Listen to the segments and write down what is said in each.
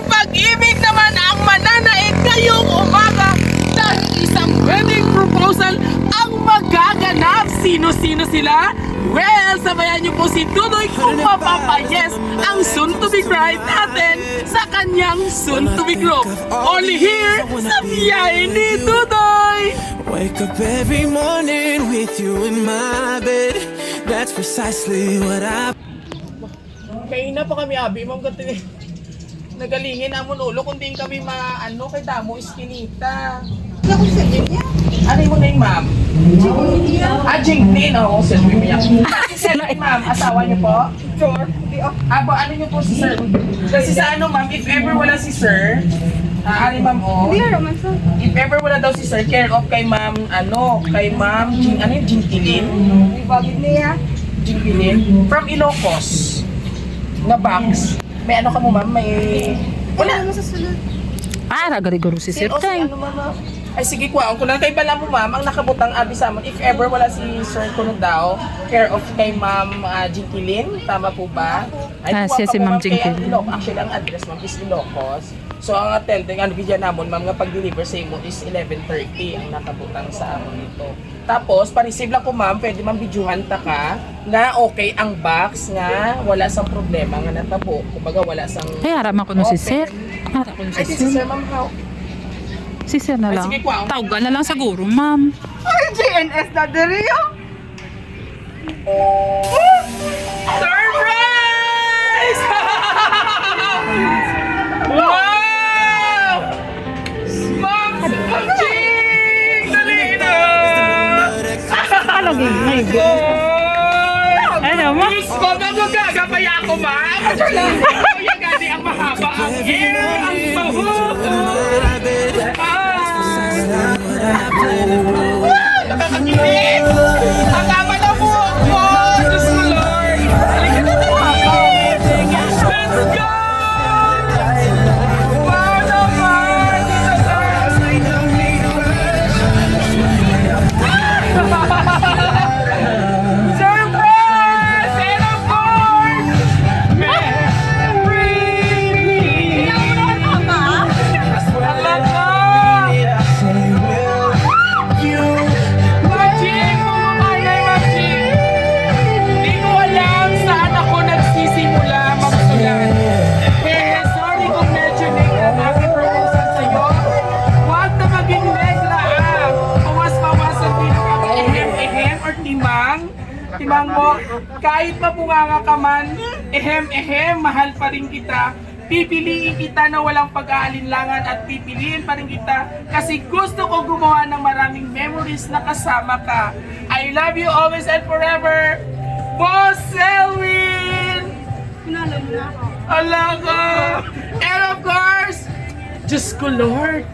pag-ibig naman ang mananaig ngayong umaga dahil isang wedding proposal ang magaganap. Sino-sino sila? Well, sabayan niyo po si Dudoy kung mapapayes ang soon-to-be bride natin sa kanyang soon-to-be group. Only here sa biyahe ni Dudoy! Wake up every morning with you in my bed. That's precisely what I... Kaina pa kami, Abi. Ma'am, nagalingin amon ulo kundi kami maano kay damo iskinita. Ano mo na yung ma'am? Jingtin. Oo, selfie mo yan. Selfie ma'am, asawa niyo po? Sure. Abo, ano niyo po si sir? Kasi sa ano ma'am, if ever wala si sir, ano ma'am o? If ever wala daw si sir, care of kay ma'am, kay ma'am, ano yung Jingtilin? Jingtilin? From Ilocos. Na box. May ano ka mo ma'am, may... Wala. Gari-garo si Sir Tay. Ay sige kuha, kung lang kay bala mo ma'am, ang nakabutang abi sa if ever wala si Sir Kuno daw, care of kay ma'am Jingkilin, tama po ba? Ay, kuha si ka mo, Ma'am kay Jingkilin. Actually, ang address ma'am is Ilocos. So ang attending, bigyan namon ma'am nga pag-deliver sa imo is 11:30 ang nakabutang sa amon nito. Tapos, pa-receive lang po ma'am, pwede ma'am bidyuhan ta ka na okay ang box nga wala sang problema nga natabo. Kumbaga wala sang... Ay, haraman ko no si Sir. Haraman ko no Ay, si si Sir. Sir ma'am, how? Si Sir na Ay, lang. sige, kuha. Tawagan na lang siguro, ma'am. GNS na diri yun. Surprise! Wow! Ma'am Jing! Dali na! Palagi, may Ano, ma? Diyos ko, magagagapay ako, ma'am! Kuya gani ang mahaba ang hair, ang bahut! Nakakakilig! Ang tama na po ako! Diyos ko, Lord! Halika na tayo! Let's go! Wow naman! Surprise! And of course, Magic! Mamakanay, Magic! Di ko alam saan ako nagsisimula magsulat. Eh, sorry kung medyo late ang aking proposal sa'yo. Huwag na maging negra ah! Pawas-pawasan din ang ehem-ehem or timang. Timang mo, kahit mabunganga ka man, ehem-ehem, mahal pa rin kita. Pipiliin kita na walang pag-aalinlangan at pipiliin pa rin kita kasi gusto ko gumawa ng maraming memories na kasama ka. I love you always and forever, Boss Selwyn! Ala ka! And of course, Diyos ko Lord,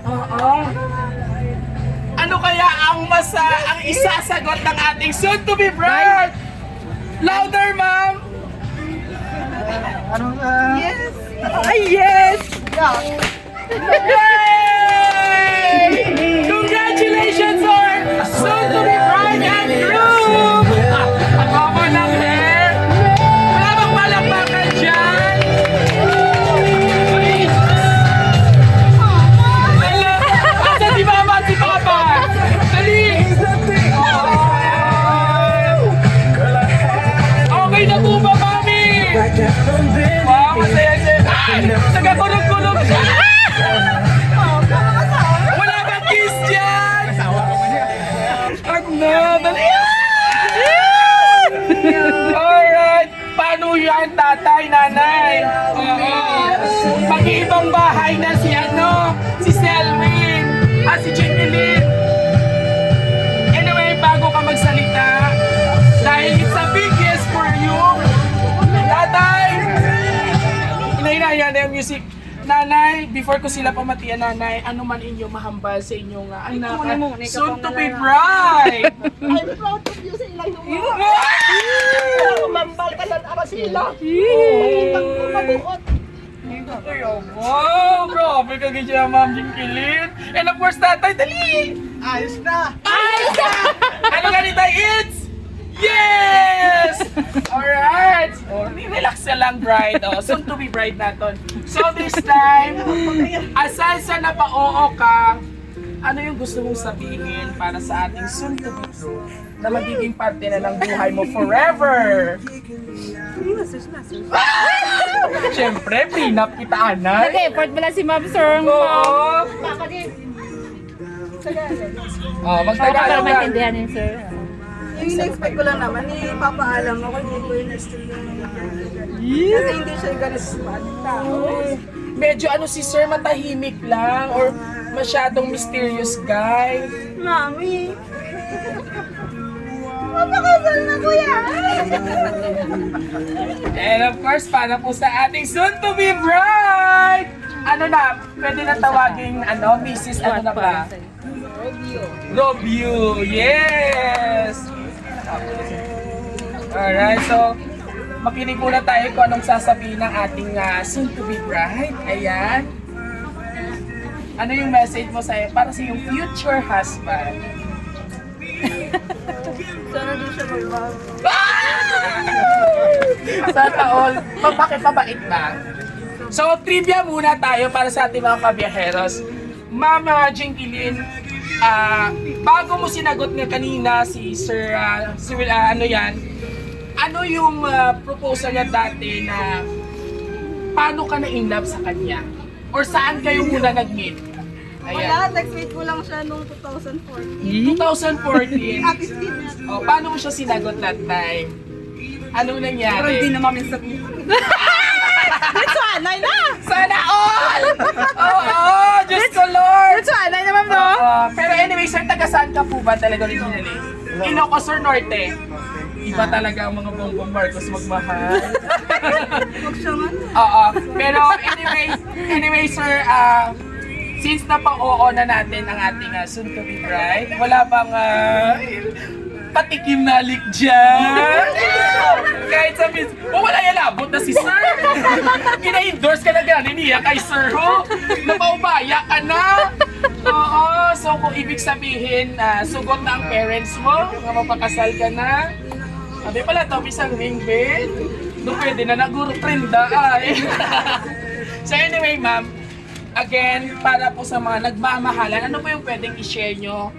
ano kaya ang isasagot ng ating soon-to-be bride? Louder, ma'am! Yes. Ay, yes! Yay! Congratulations, our soon-to-be bride and groom! Ang haba ng hair! Wala bang palakpakan dyan? Ala! Asan si Mama at si Papa? Dali! Okay na po ba, Mami? Wow, masaya siya. Ay! Nagkakulog-kulog siya! Wala bang kiss dyan? Wag na! Dali! Alright! Paano yan, tatay, nanay? Pag-iibang bahay na si si Selwyn at si Jingilin. Anyway, bago ka magsalita, dahil it's a big yes for you, tatay! Inahinaya na yung music. Nanay, before ko sila pamatian, nanay, ano man inyo mahambal sa inyong anak, soon to be bride! I'm proud of you sa ilang luwa. Umambal ka lang ara sila. Mabuot. Wow, grabe ka ganyan, Ma'am Jingkilin. And of course, tatay, dali! Ayos na. Ayos na! Ano ganito, it's? Yes! Alright! Oh, relax lang bride, soon to be bride natin. So this time, aside sa napa-oo ka, ano yung gusto mong sabihin para sa ating soon to be true na magiging parte na ng buhay mo forever? Siyempre, prenup kita, Anay. Nag-effort pala si Ma'am Sir. Oo. Para Magtagalog ka. maintindihan ni Sir. Yung in-expect ko lang naman, ipapaalam ako, hindi ko yun. Kasi hindi siya ganit tao. Medyo ano si Sir, matahimik lang or masyadong mysterious guy. Mami! Mapakasal na kuya! And of course, para po sa ating soon-to-be bride! Ano na, pwede na tawaging, Mrs. ano na ba? Robio! Yes! Alright, so, makinig muna tayo kung anong sasabihin ng ating soon-to-be bride. Ayan. Ano yung message mo para sa iyong future husband? Sana di siya magbago. Sana all. Bakit mabait ba? So, trivia muna tayo para sa ating mga kabiyaheros. Ma'am Jinky bago mo sinagot nga kanina si Sir, ano yung proposal niya dati na paano ka na-in love sa kanya? Or saan kayo muna nag-meet? Wala, text-mate ko lang siya noong 2014. 2014. Happy speed na. Oh, paano mo siya sinagot that time? Anong Pero nangyari? hindi na mami sabihin. Sanay na! Sana all! Oo! Diyos ko Lord! Sanay naman no? Pero anyway, sir, taga saan ka po ba talaga originally? Ilocos or Norte? Iba talaga ang mga bongbong Marcos magmahal. Huwag siya man. Oo. Pero anyway sir, since napang-oo na natin ang ating soon-to-be bride, wala bang patikim na alik dyan? Kahit sabihin, wala yan labot na si sir. Kina-endorse ka na gano'n niya kay sir, ho? Napaubaya ka na. Oo, so kung ibig sabihin, sugot na ang parents mo, nga mapakasal ka na. Sabi pala, to, isang ring bed. Doon pwede na naguro prenda ay. So anyway, ma'am, again, para po sa mga nagmamahalan, ano po yung pwedeng i-share nyo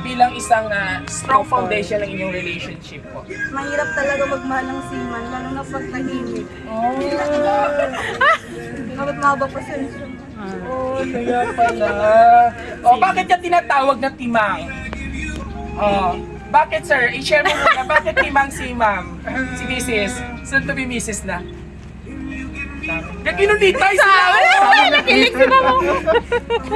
bilang isang strong foundation ng inyong relationship po? Mahirap talaga magmahal ng seaman, lalo na pag tahimik. Bakit mahaba pasensya? Kaya pala. Bakit ka tinatawag na timang? Bakit sir? I-share mo muna. Bakit timang si ma'am? Si Mrs. Soon to be Mrs. na. Naginunitay sila! Nakilig si Ma'am.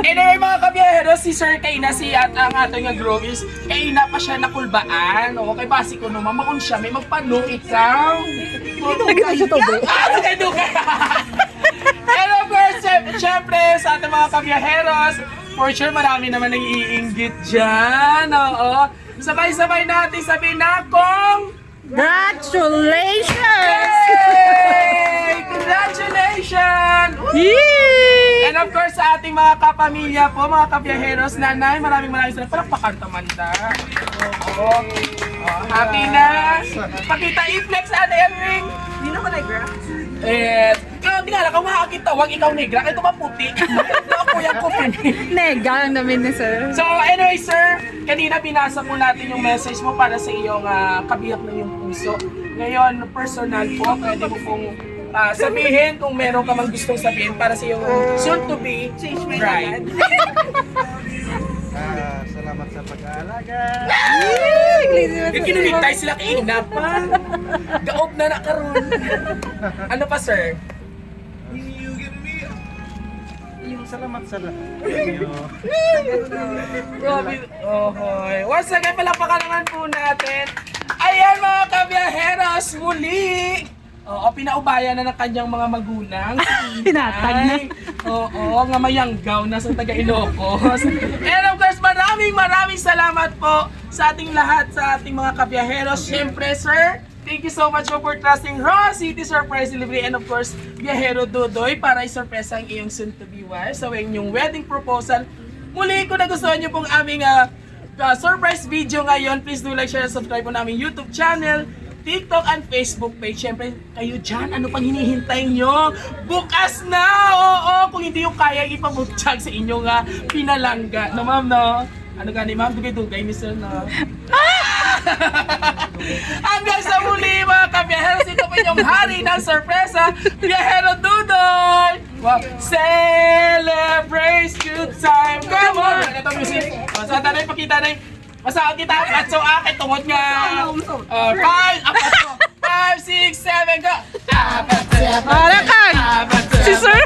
Anyway mga kabiyahero, si Sir Kaina, ang ating groom is Kaina pa siya nakulbaan. Kay basi ko naman, maun siya, may magpano ikaw. Nagkita siya tobe. Nagkita! And of course, syempre sa ating mga kabiyaheros, for sure marami naman nag-iinggit dyan. Oo. Sabay-sabay natin sabihin na kung... Congratulations! Yay! Congratulations! Yay! And of course, sa ating mga kapamilya po, mga kabiyaheros, nanay, maraming salamat. Parang pakantamanda. Oo. Happy na. Pakita i-flex, Ate Elring. Hindi na ko nag-graph. Hindi nga lang, kung makakita, huwag ikaw negra, kahit maputi. Ako yan ko, Nega ang namin ni Sir. So anyway sir, kanina binasa po natin yung message mo para sa iyong kabiyak ng iyong puso. Ngayon, personal po, pwede mo pong sabihin kung meron ka mang gustong sabihin para sa iyong soon-to-be bride. Salamat sa pag-aalaga. Kinunitay sila kaina pa. Gaob na nakaroon. Ano pa sir? Yung salamat sa Grabe. Ohoy. Once again, palakpakan naman po natin. Ayan mga kabiyaheros, muli! Oo, pinaubaya na ng kanyang mga magulang. Pinatag na. Oo, nga mayanggaw na sa taga Ilocos. And of course, maraming salamat po sa ating lahat, sa ating mga kabiyaheros. Siyempre, sir, thank you so much for trusting Raw City Surprise Delivery and of course, Biyahero Dudoy para isurpresa ang iyong soon-to-be wife sa inyong wedding proposal. Muli, kung nagustuhan niyo pong aming surprise video ngayon, please do like, share, and subscribe po na aming YouTube channel. TikTok and Facebook page. Siyempre, kayo dyan, ano pang hinihintay nyo? Bukas na! Oo, kung hindi yung kaya ipabutsyag sa inyong pinalangga. No, ma'am, no? Ano gani, ma'am? Dugay-dugay, Mr. No? Hanggang sa muli, mga kabiyaheros, ito po inyong hari ng sorpresa, Biyahero Dudoy! Wow. Celebrate good time! Come on! Ito music. Sa tanay, pakita na yung masaan kita at so akin tungod nga 5, 6, 7, go! Para kay! Si Sir!